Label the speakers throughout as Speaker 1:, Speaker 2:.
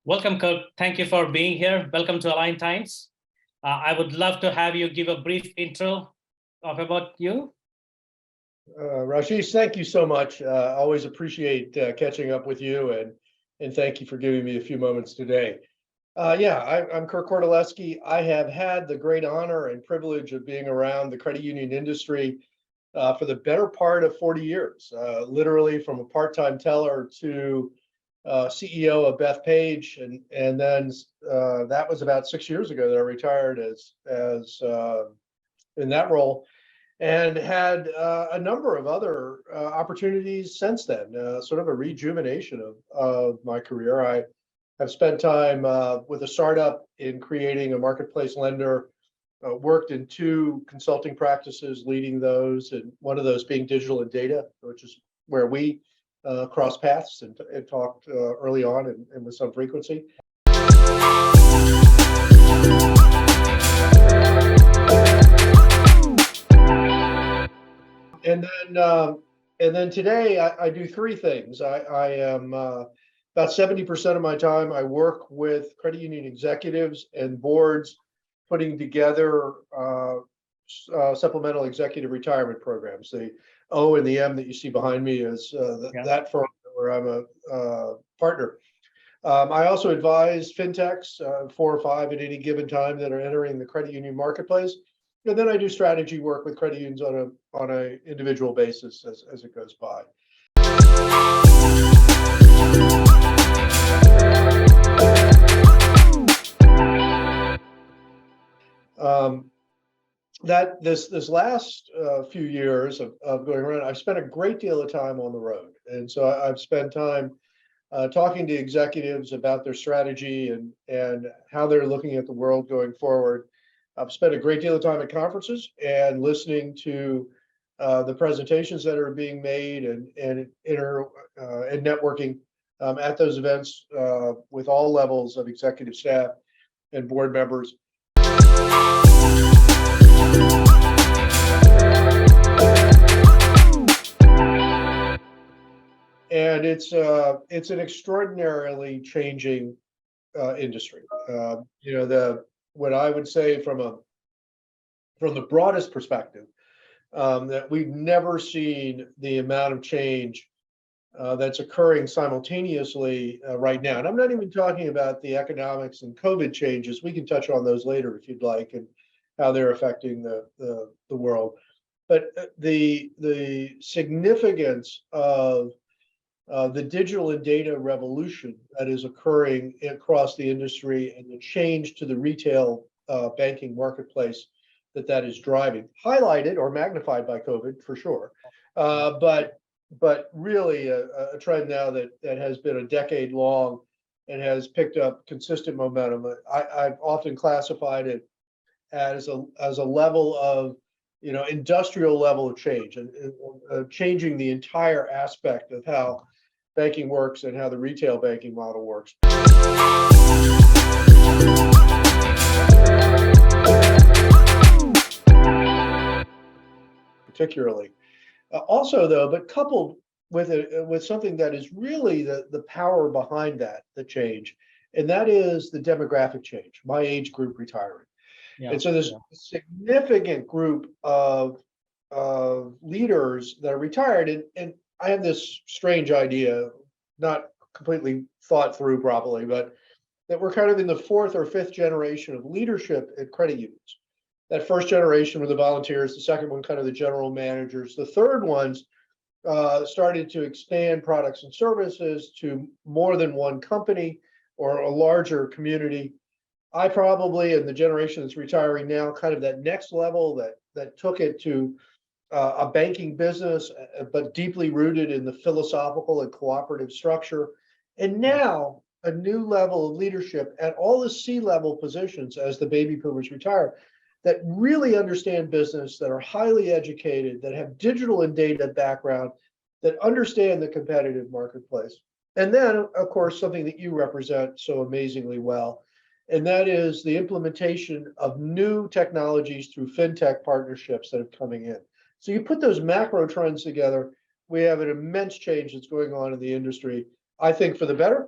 Speaker 1: Welcome, Kirk. Thank you for being here. Welcome to Align Times. I would love to have you give a brief intro about you.
Speaker 2: Rashish, thank you so much. Always appreciate catching up with you, and thank you for giving me a few moments today. I'm Kirk Kordeleski. I have had the great honor and privilege of being around the credit union industry for the better part of 40 years, literally from a part-time teller to CEO of Bethpage, and then that was about 6 years ago that I retired as in that role, and had a number of other opportunities since then. Sort of a rejuvenation of my career. I have spent time with a startup in creating a marketplace lender. Worked in 2 consulting practices, leading those, and one of those being digital and data, which is where we crossed paths and talked early on and with some frequency. And then today I do 3 things. I am about 70% of my time I work with credit union executives and boards putting together supplemental executive retirement programs. The O and the M that you see behind me is that firm where I'm a partner. I also advise fintechs, 4 or 5 at any given time, that are entering the credit union marketplace. And then I do strategy work with credit unions on a individual basis as it goes by. That this last few years of going around, I've spent a great deal of time on the road, and so I've spent time talking to executives about their strategy and how they're looking at the world going forward. I've spent a great deal of time at conferences and listening to the presentations that are being made and networking at those events with all levels of executive staff and board members. And it's an extraordinarily changing industry. What I would say from the broadest perspective, that we've never seen the amount of change that's occurring simultaneously right now. And I'm not even talking about the economics and COVID changes. We can touch on those later if you'd like, and how they're affecting the world. But the significance of the digital and data revolution that is occurring across the industry, and the change to the retail banking marketplace that is driving, highlighted or magnified by COVID for sure, but really a trend now that has been a decade long and has picked up consistent momentum. I've often classified it as a level of industrial level of change, and changing the entire aspect of how banking works and how the retail banking model works. Particularly. Also, though, but coupled with something that is really the power behind the change, and that is the demographic change. My age group retiring. Yeah, and so there's a significant group of leaders that are retired, and I have this strange idea, not completely thought through properly, but that we're kind of in the 4th or 5th generation of leadership at credit unions. That first generation were the volunteers, the second one kind of the general managers. The third ones started to expand products and services to more than one company or a larger community. I probably, and the generation that's retiring now, kind of that next level that took it to a banking business, but deeply rooted in the philosophical and cooperative structure. And now a new level of leadership at all the C-level positions as the baby boomers retire that really understand business, that are highly educated, that have digital and data background, that understand the competitive marketplace. And then, of course, something that you represent so amazingly well, and that is the implementation of new technologies through fintech partnerships that are coming in. So you put those macro trends together, we have an immense change that's going on in the industry, I think for the better.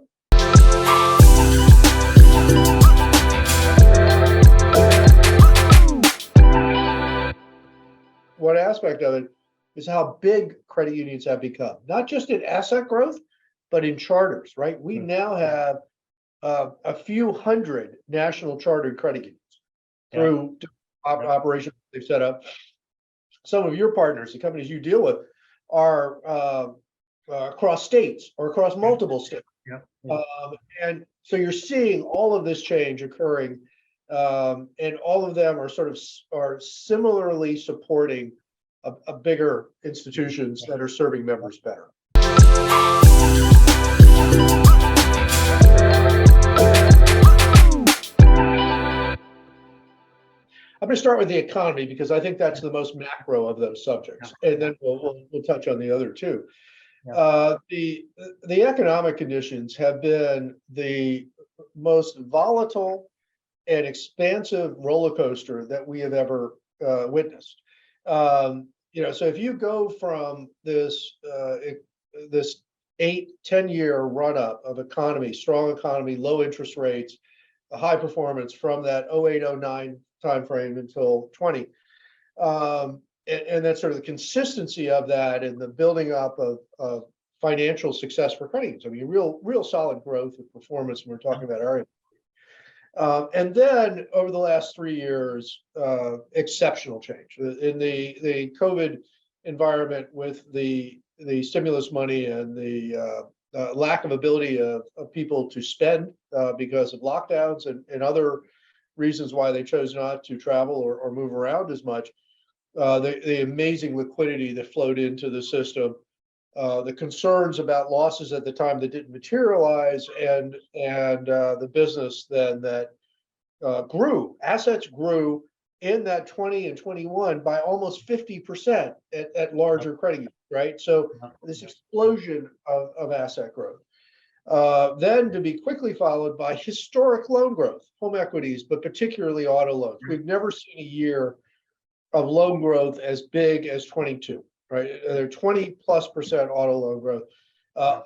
Speaker 2: One aspect of it is how big credit unions have become, not just in asset growth, but in charters, right? We now have a few hundred national chartered credit unions through operations they've set up. Some of your partners, the companies you deal with, are across states or across multiple states. And so you're seeing all of this change occurring, and all of them are similarly supporting a bigger institutions that are serving members better. I'm going to start with the economy because I think that's the most macro of those subjects, and then we'll touch on the other two. The economic conditions have been the most volatile and expansive roller coaster that we have ever witnessed. So if you go from this 8-10 year run up of economy, strong economy, low interest rates, a high performance from that 08-09 timeframe until 20, and that's sort of the consistency of that and the building up of financial success for credit unions. I mean, real solid growth and performance when we're talking about our and then over the last 3 years, exceptional change in the COVID environment with the stimulus money and the lack of ability of people to spend because of lockdowns and other reasons why they chose not to travel or move around as much. The amazing liquidity that flowed into the system, the concerns about losses at the time that didn't materialize, and the business then that grew. Assets grew in that 20 and 21 by almost 50% at larger credit unions, right? So this explosion of asset growth. Then to be quickly followed by historic loan growth, home equities, but particularly auto loans. We've never seen a year of loan growth as big as 22, right? They're 20+% auto loan growth,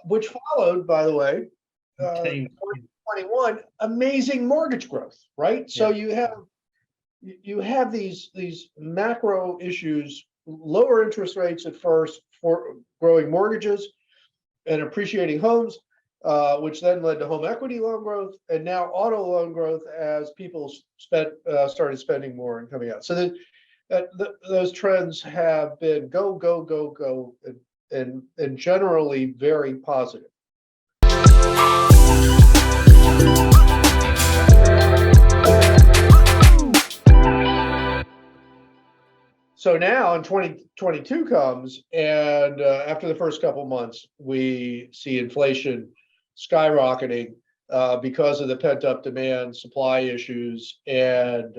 Speaker 2: which followed, by the way, 2021, amazing mortgage growth, right? So you have these macro issues, lower interest rates at first for growing mortgages and appreciating homes, which then led to home equity loan growth, and now auto loan growth as people started spending more and coming out. So those trends have been go, and generally very positive. So now in 2022 comes, and after the first couple months, we see inflation skyrocketing because of the pent-up demand, supply issues, and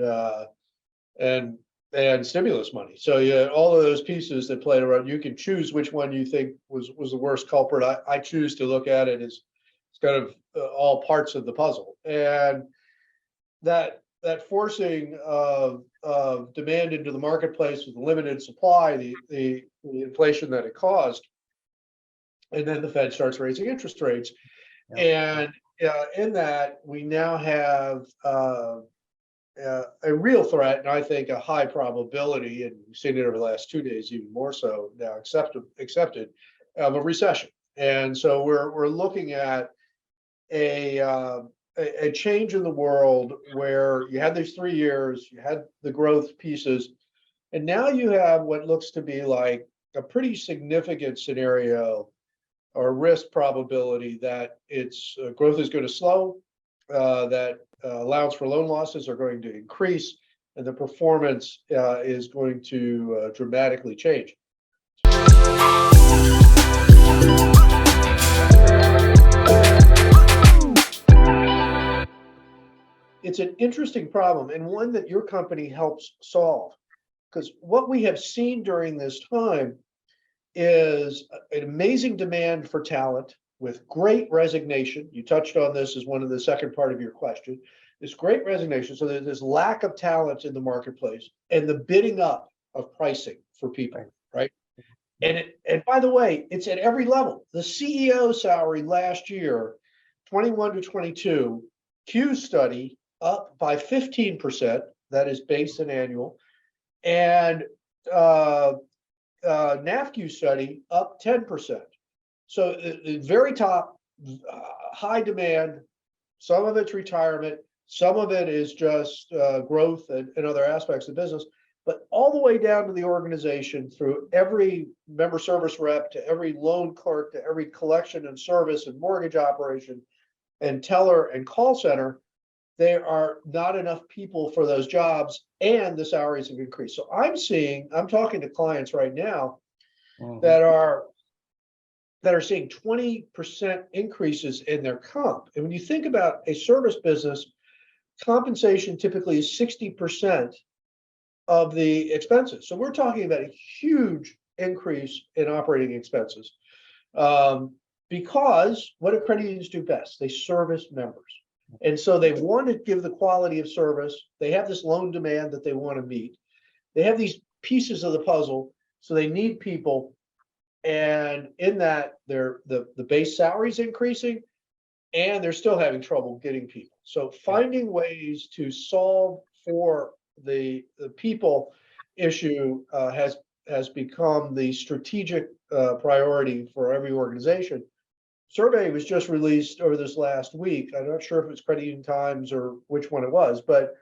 Speaker 2: stimulus money. So all of those pieces that played around, you can choose which one you think was the worst culprit. I choose to look at it as it's kind of all parts of the puzzle, and that forcing of demand into the marketplace with limited supply, the inflation that it caused, and then the Fed starts raising interest rates, and in that we now have a real threat, and I think a high probability, and we've seen it over the last 2 days, even more so now accepted of a recession. And so we're looking at a change in the world where you had these 3 years, you had the growth pieces, and now you have what looks to be like a pretty significant scenario or risk probability that its growth is going to slow, that allowance for loan losses are going to increase, and the performance is going to dramatically change. it's an interesting problem and one that your company helps solve. Because what we have seen during this time is an amazing demand for talent with great resignation. You touched on this as one of the second part of your question. This great resignation. So there's this lack of talent in the marketplace and the bidding up of pricing for people, right? And by the way, it's at every level. The CEO salary last year, 21 to 22, Q study up by 15%. That is base and annual. And NAFQ study up 10%. So the very top, high demand, some of it's retirement, some of it is just growth and other aspects of business, but all the way down to the organization through every member service rep to every loan clerk to every collection and service and mortgage operation and teller and call center, there are not enough people for those jobs and the salaries have increased. So I'm talking to clients right now that are seeing 20% increases in their comp. And when you think about a service business, compensation typically is 60% of the expenses. So we're talking about a huge increase in operating expenses because what do credit unions do best? They service members. And so they want to give the quality of service. They have this loan demand that they want to meet. They have these pieces of the puzzle, so they need people. And in that, the base salary is increasing, and they're still having trouble getting people. So finding ways to solve for the people issue has become the strategic priority for every organization. Survey was just released over this last week. I'm not sure if it's Credit Union Times or which one it was, but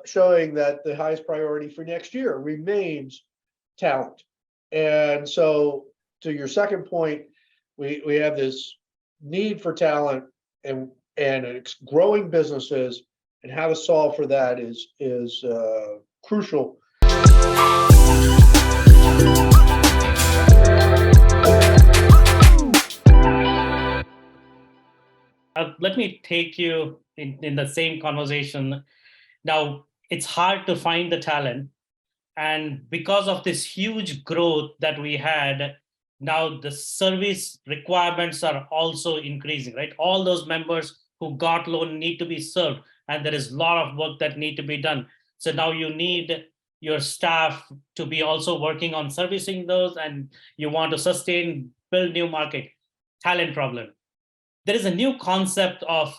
Speaker 2: showing that the highest priority for next year remains talent. And so to your second point, we have this need for talent and it's growing businesses, and how to solve for that is crucial.
Speaker 1: Let me take you in the same conversation. Now, it's hard to find the talent. And because of this huge growth that we had, now the service requirements are also increasing, right? All those members who got loan need to be served, and there is a lot of work that need to be done. So now you need your staff to be also working on servicing those, and you want to sustain, build new market. Talent problem. There is a new concept of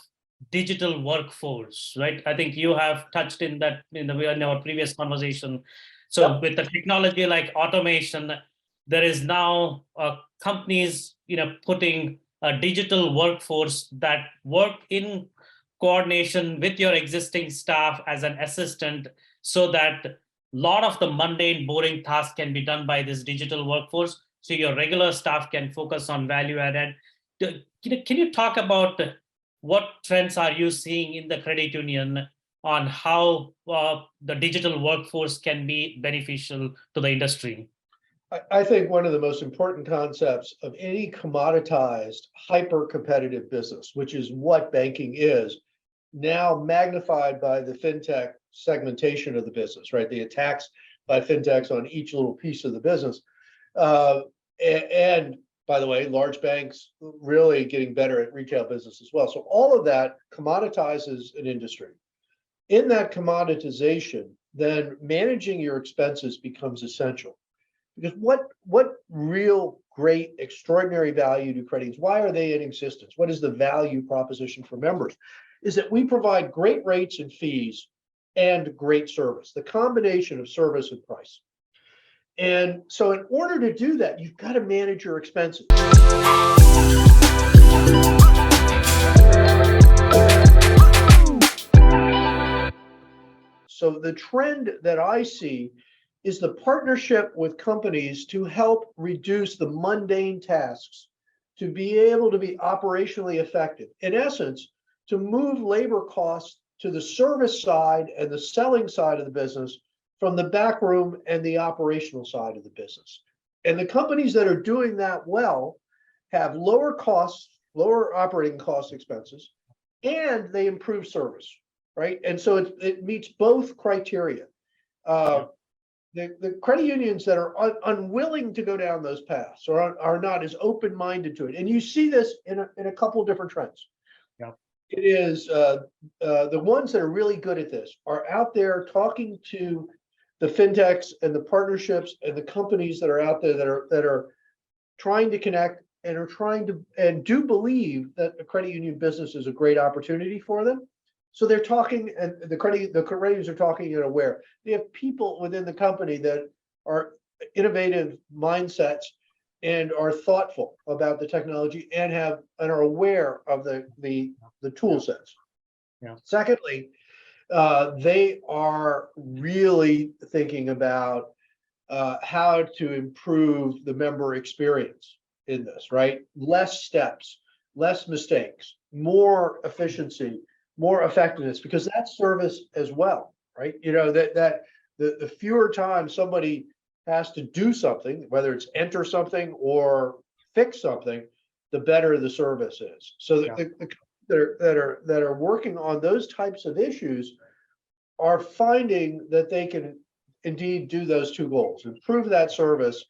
Speaker 1: digital workforce, right? I think you have touched in that in our previous conversation. So with the technology like automation, there is now companies, putting a digital workforce that work in coordination with your existing staff as an assistant, so that a lot of the mundane, boring tasks can be done by this digital workforce. So your regular staff can focus on value added. Can you talk about what trends are you seeing in the credit union on how the digital workforce can be beneficial to the industry?
Speaker 2: I think one of the most important concepts of any commoditized, hyper-competitive business, which is what banking is, now magnified by the fintech segmentation of the business, right? The attacks by fintechs on each little piece of the business. And by the way, large banks really getting better at retail business as well. So all of that commoditizes an industry. In that commoditization, then managing your expenses becomes essential. Because what real great extraordinary value do credit unions? Why are they in existence? What is the value proposition for members? Is that we provide great rates and fees and great service, the combination of service and price. And so in order to do that, you've got to manage your expenses. So the trend that I see is the partnership with companies to help reduce the mundane tasks, to be able to be operationally effective. In essence, to move labor costs to the service side and the selling side of the business from the back room and the operational side of the business. And the companies that are doing that well have lower costs, lower operating cost expenses, and they improve service. right? And so it meets both criteria. The credit unions that are unwilling to go down those paths or are not as open-minded to it. And you see this in a couple of different trends.
Speaker 1: Yeah.
Speaker 2: It is the ones that are really good at this are out there talking to the fintechs and the partnerships and the companies that are out there that are trying to connect and are trying to and do believe that the credit union business is a great opportunity for them. So they're talking, and the credit unions are talking and aware. They have people within the company that are innovative mindsets and are thoughtful about the technology and are aware of the tool sets.
Speaker 1: Yeah.
Speaker 2: Secondly, they are really thinking about how to improve the member experience in this, right? Less steps, less mistakes, more efficiency, more effectiveness, because that's service as well, right? You know, that the fewer times somebody has to do something, whether it's enter something or fix something, the better the service is. So that are working on those types of issues are finding that they can indeed do those two goals: improve that service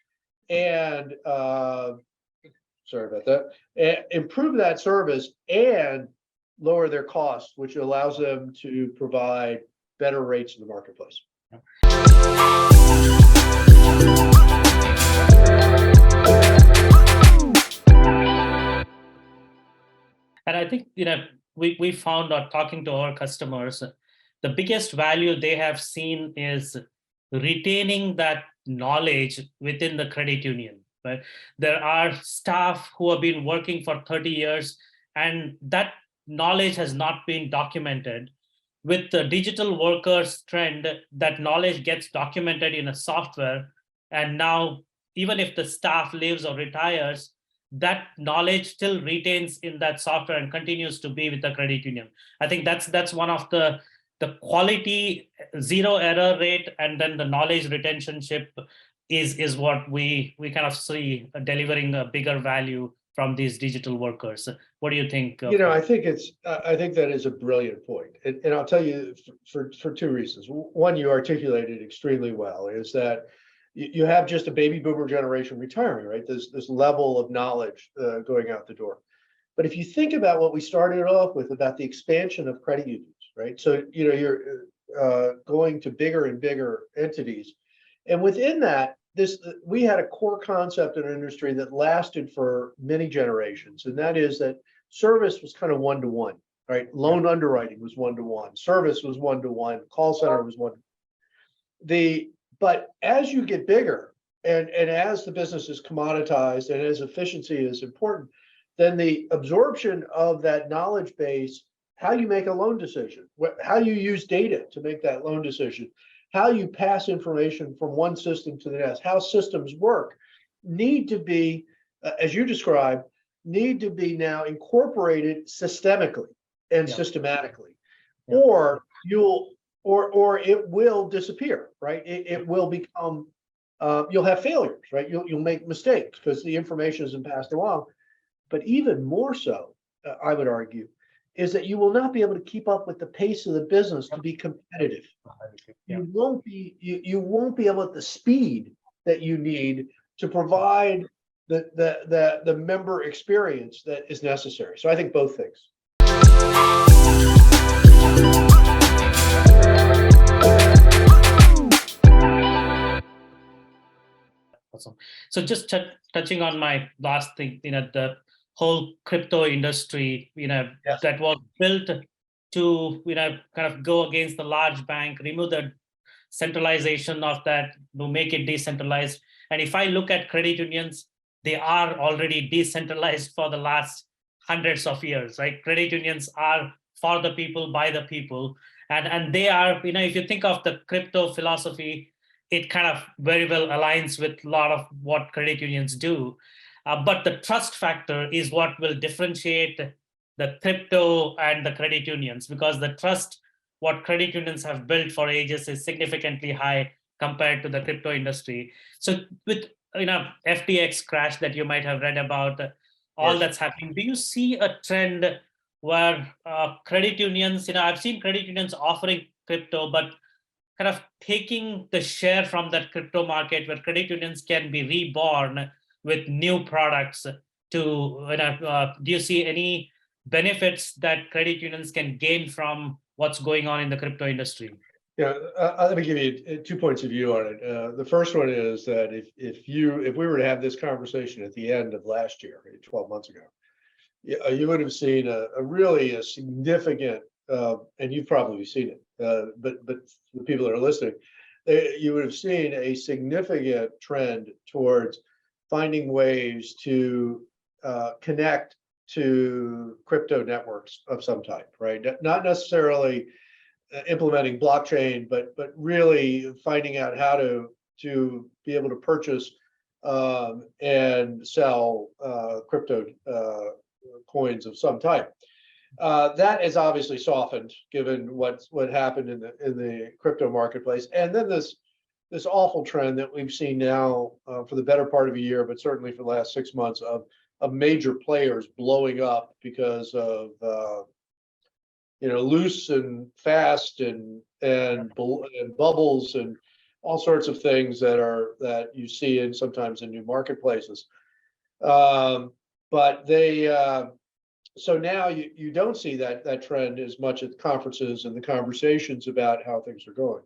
Speaker 2: and sorry about that, improve that service and lower their costs, which allows them to provide better rates in the marketplace.
Speaker 1: And I think, we found out talking to our customers, the biggest value they have seen is retaining that knowledge within the credit union. Right? There are staff who have been working for 30 years, and that knowledge has not been documented. With the digital workers trend, that knowledge gets documented in a software, and now even if the staff leaves or retires, that knowledge still retains in that software and continues to be with the credit union. I think that's one of the quality, zero error rate, and then the knowledge retention ship is what we kind of see delivering a bigger value from these digital workers. What do you think?
Speaker 2: I think I think that is a brilliant point, and I'll tell you for two reasons. One, you articulated extremely well, is that you have just a baby boomer generation retiring, right? This level of knowledge going out the door. But if you think about what we started off with about the expansion of credit unions, right? So you're going to bigger and bigger entities, and within that, we had a core concept in our industry that lasted for many generations, and that is that service was kind of one-to-one, right? Loan underwriting was one-to-one, service was one-to-one, call center was one. But as you get bigger and as the business is commoditized and as efficiency is important, then the absorption of that knowledge base, how you make a loan decision, how you use data to make that loan decision, how you pass information from one system to the next, how systems work, need to be, as you described, need to be now incorporated systemically and systematically, or it will disappear, right? It will become, you'll have failures, right? You'll make mistakes because the information isn't passed along. But even more so, I would argue, is that you will not be able to keep up with the pace of the business to be competitive. You won't be able at the speed that you need to provide the member experience that is necessary. So I think both things.
Speaker 1: Awesome. So just touching on my last thing, the whole crypto industry, that was built to, kind of go against the large bank, remove the centralization of that, to make it decentralized. And if I look at credit unions, they are already decentralized for the last hundreds of years, right? Credit unions are for the people, by the people. And they are, if you think of the crypto philosophy, it kind of very well aligns with a lot of what credit unions do. But the trust factor is what will differentiate the crypto and the credit unions, because the trust what credit unions have built for ages is significantly high compared to the crypto industry. So with FTX crash that you might have read about, all that's happening, do you see a trend where credit unions, I've seen credit unions offering crypto, but kind of taking the share from that crypto market where credit unions can be reborn with new products to, do you see any benefits that credit unions can gain from what's going on in the crypto industry?
Speaker 2: Yeah, let me give you 2 points of view on it. The first one is that if we were to have this conversation at the end of last year, 12 months ago, you would have seen a really significant, and you've probably seen it, but the people that are listening, you would have seen a significant trend towards finding ways to connect to crypto networks of some type, right? Not necessarily implementing blockchain, but really finding out how to be able to purchase and sell crypto coins of some type. That has obviously softened given what happened in the crypto marketplace, and then this awful trend that we've seen now for the better part of a year, but certainly for the last 6 months of major players blowing up because of loose and fast and bubbles and all sorts of things that you see in sometimes in new marketplaces. But so now you don't see that trend as much at conferences and the conversations about how things are going.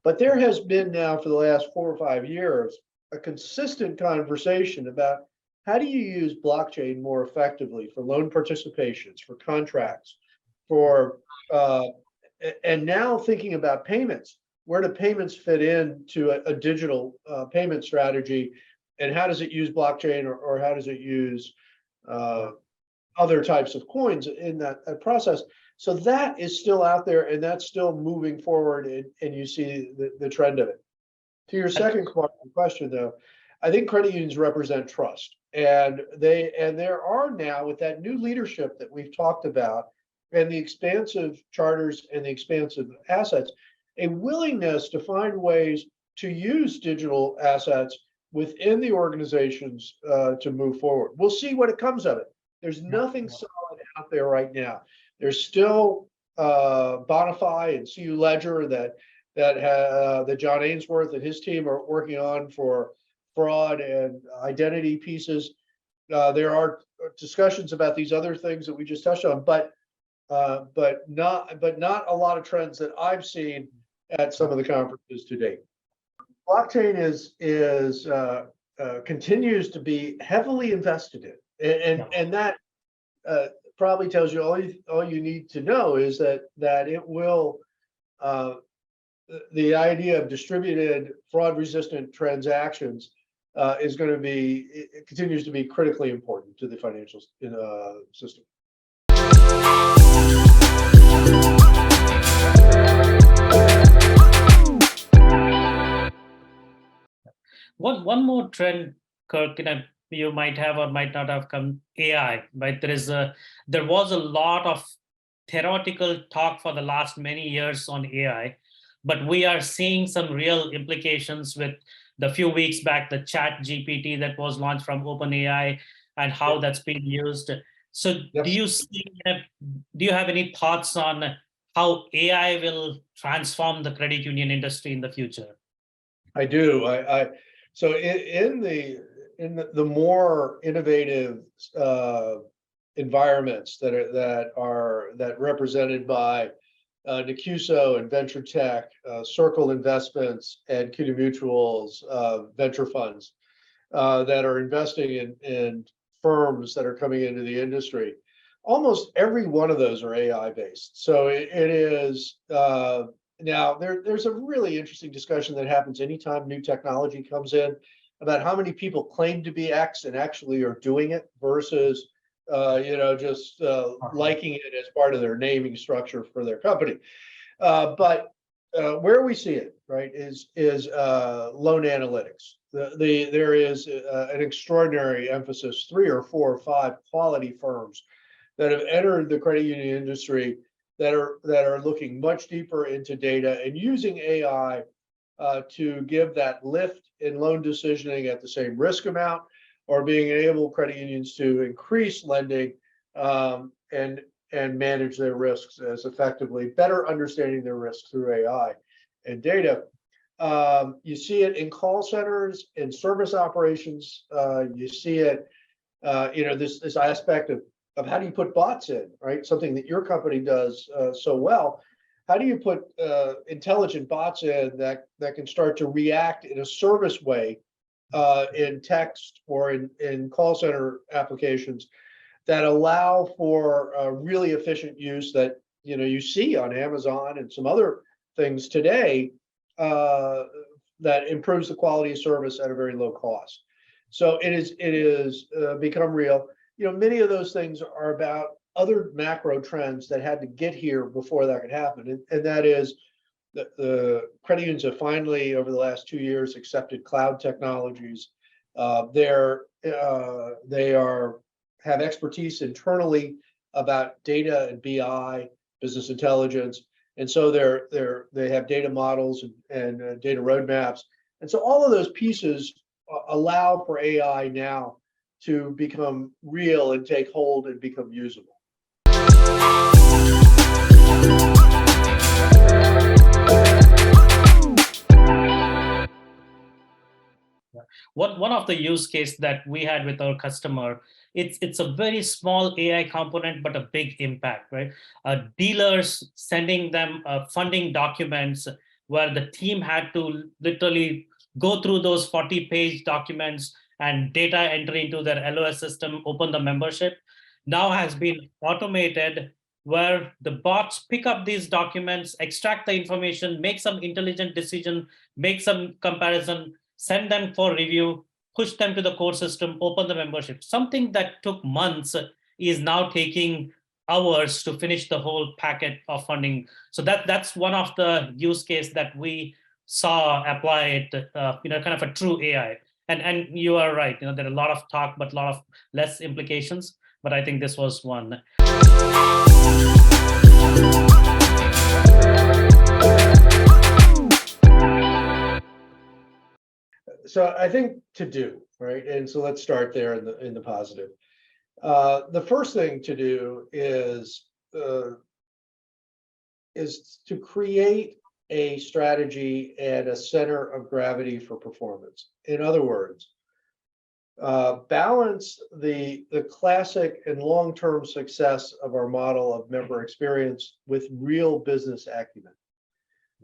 Speaker 2: But there has been now for the last 4 or 5 years a consistent conversation about how do you use blockchain more effectively for loan participations, for contracts, for and now thinking about payments. Where do payments fit into a digital payment strategy, and how does it use blockchain or how does it use other types of coins in that process? So that is still out there, and that's still moving forward, and you see the trend of it. To your second question, though, I think credit unions represent trust, and there are now, with that new leadership that we've talked about, and the expansive charters and the expansive assets, a willingness to find ways to use digital assets within the organizations to move forward. We'll see what comes of it. There's nothing solid out there right now. There's still Bonify and CU Ledger that John Ainsworth and his team are working on for fraud and identity pieces. There are discussions about these other things that we just touched on, but not a lot of trends that I've seen at some of the conferences to date. Blockchain continues to be heavily invested in, and that probably tells you all you need to know is that it will. The idea of distributed fraud-resistant transactions is going to be, it continues to be critically important to the financial system.
Speaker 1: One more trend, Kirk, you might have or might not have come, AI, right? There was a lot of theoretical talk for the last many years on AI, but we are seeing some real implications with the few weeks back, the Chat GPT that was launched from OpenAI and how that's being used. So
Speaker 2: Yes.
Speaker 1: do you have any thoughts on how AI will transform the credit union industry in the future?
Speaker 2: I do. So in the more innovative environments that represented by Nacuso and Venture Tech, Circle Investments, and CUNA Mutual's venture funds that are investing in firms that are coming into the industry. Almost every one of those are AI based. So it is now there's a really interesting discussion that happens anytime new technology comes in about how many people claim to be X and actually are doing it versus just liking it as part of their naming structure for their company. But where we see it, right, is loan analytics. There is an extraordinary emphasis, 3 or 4 or 5 quality firms that have entered the credit union industry that are looking much deeper into data and using AI to give that lift in loan decisioning at the same risk amount, or being able credit unions to increase lending and manage their risks as effectively, better understanding their risks through AI and data. You see it in call centers, in service operations. You see it, this aspect of how do you put bots in, right? Something that your company does so well. How do you put intelligent bots in that can start to react in a service way in text or in call center applications that allow for really efficient use that you see on Amazon and some other things today that improves the quality of service at a very low cost. So it is become real. Many of those things are about other macro trends that had to get here before that could happen, and that is that the credit unions have finally, over the last 2 years, accepted cloud technologies. They have expertise internally about data and BI, business intelligence, and so they have data models and data roadmaps, and so all of those pieces allow for AI now to become real and take hold and become usable.
Speaker 1: One of the use case that we had with our customer, it's a very small AI component, but a big impact, right? Dealers sending them funding documents where the team had to literally go through those 40-page documents and data entry into their LOS system, open the membership, now has been automated, where the bots pick up these documents, extract the information, make some intelligent decision, make some comparison, send them for review, push them to the core system, open the membership. Something that took months is now taking hours to finish the whole packet of funding. So that's one of the use case that we saw apply it, kind of a true AI. And you are right, there are a lot of talk, but a lot of less implications. But I think this was one.
Speaker 2: So I think to do, right? And so let's start there in the positive. The first thing to do is to create a strategy and a center of gravity for performance. In other words, balance the classic and long-term success of our model of member experience with real business acumen.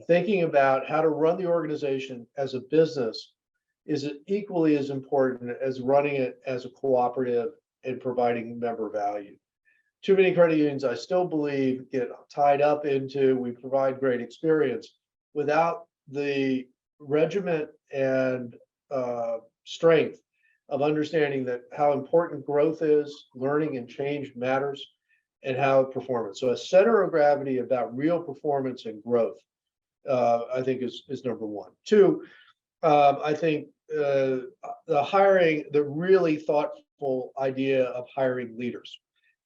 Speaker 2: Thinking about how to run the organization as a business is equally as important as running it as a cooperative and providing member value. Too many credit unions, I still believe, get tied up into we provide great experience without the regiment and strength of understanding that how important growth is, learning and change matters, and how performance. So a center of gravity about real performance and growth, I think is number one. Two, I think the really thoughtful idea of hiring leaders.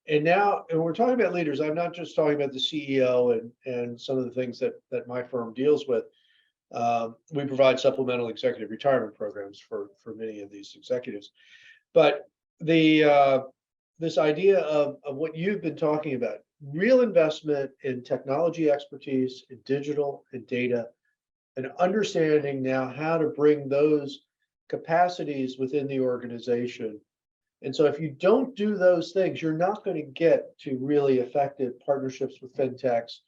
Speaker 2: And we're talking about leaders. I'm not just talking about the CEO and some of the things that my firm deals with. We provide supplemental executive retirement programs for many of these executives. But this idea of what you've been talking about, real investment in technology expertise, in digital and data, and understanding now how to bring those capacities within the organization. And so if you don't do those things, you're not going to get to really effective partnerships with fintechs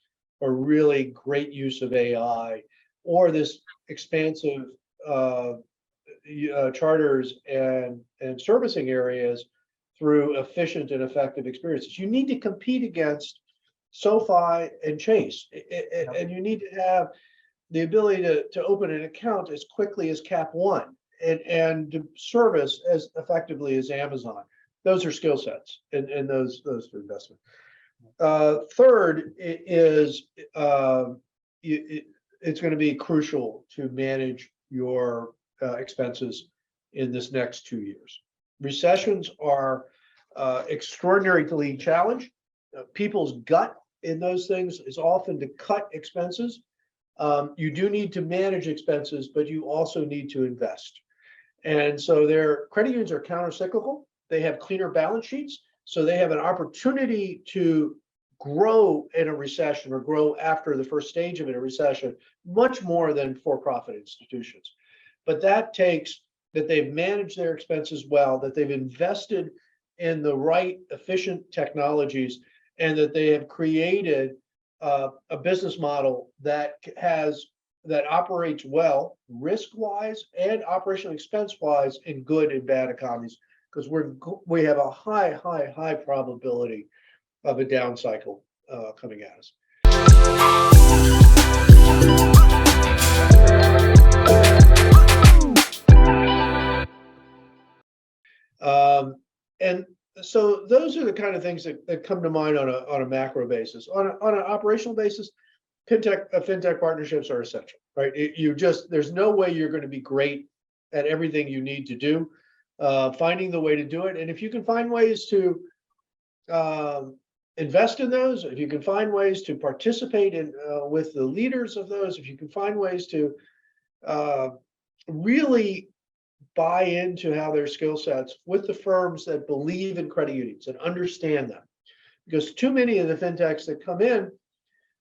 Speaker 2: or really great use of AI or this expansive charters and servicing areas through efficient and effective experiences. You need to compete against SoFi and Chase, and you need to have the ability to open an account as quickly as Cap One and to service as effectively as Amazon. Those are skill sets, and those are investment. Third is it's going to be crucial to manage your expenses in this next 2 years. Recessions are extraordinarily challenged. People's gut in those things is often to cut expenses. You do need to manage expenses, but you also need to invest. And so their credit unions are countercyclical. They have cleaner balance sheets, so they have an opportunity to grow in a recession or grow after the first stage of a recession much more than for-profit institutions. But that takes that they've managed their expenses well, that they've invested in the right efficient technologies, and that they have created a business model that operates well risk-wise and operational expense-wise in good and bad economies, because we have a high probability of a down cycle coming at us. And so those are the kind of things that come to mind on a macro basis. On an operational basis, fintech partnerships are essential, right? There's no way you're going to be great at everything you need to do. Finding the way to do it, and if you can find ways to invest in those, if you can find ways to participate in with the leaders of those, if you can find ways to really buy into how their skill sets with the firms that believe in credit unions and understand them, because too many of the fintechs that come in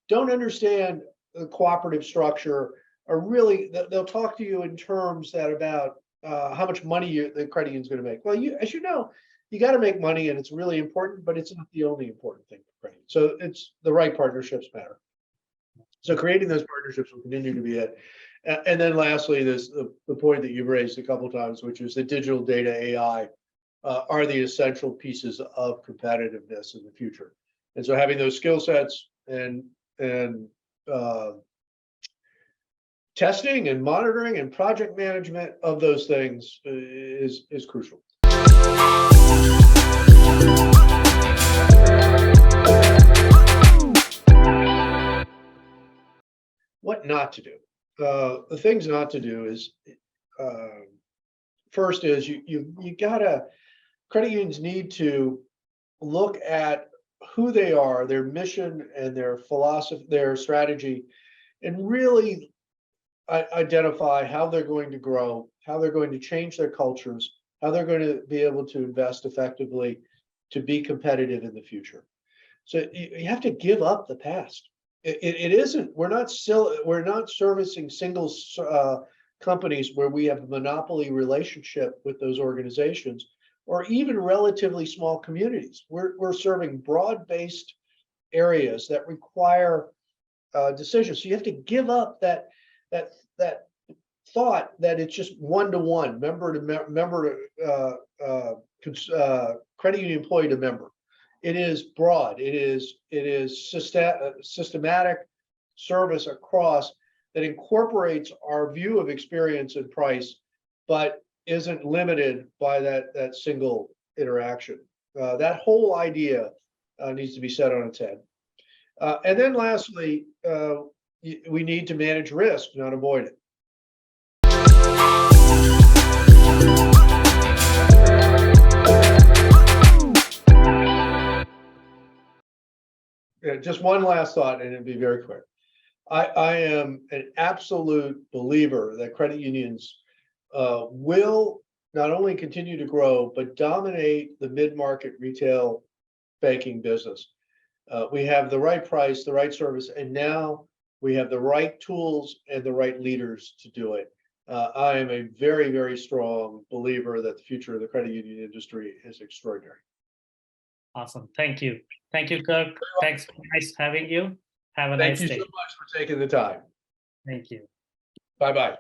Speaker 2: don't understand the cooperative structure, or really they'll talk to you in terms that about how much money the credit union is going to make. Well, as you know, you got to make money, and it's really important, but it's not the only important thing for credit. So it's the right partnerships matter. So creating those partnerships will continue to be it. And then lastly, there's the point that you've raised a couple of times, which is that digital data, AI, are the essential pieces of competitiveness in the future. And so having those skill sets and testing and monitoring and project management of those things is crucial. What not to do? The things not to do is, first is credit unions need to look at who they are, their mission and their philosophy, their strategy, and really identify how they're going to grow, how they're going to change their cultures, how they're going to be able to invest effectively to be competitive in the future. So you have to give up the past. It isn't. We're not servicing single companies where we have a monopoly relationship with those organizations, or even relatively small communities. We're serving broad-based areas that require decisions. So you have to give up that thought that it's just one-to-one, member to credit union employee to member. It is broad. It is systematic service across that incorporates our view of experience and price, but isn't limited by that single interaction. That whole idea needs to be set on its head. And then lastly, we need to manage risk, not avoid it. Just one last thought, and it'll be very quick. I am an absolute believer that credit unions will not only continue to grow, but dominate the mid-market retail banking business. We have the right price, the right service, and now we have the right tools and the right leaders to do it. I am a very, very strong believer that the future of the credit union industry is extraordinary.
Speaker 1: Awesome. Thank you. Thank you, Kirk. Thanks. Nice having you. Have a nice day.
Speaker 2: Thank you so much for taking the time.
Speaker 1: Thank you.
Speaker 2: Bye-bye.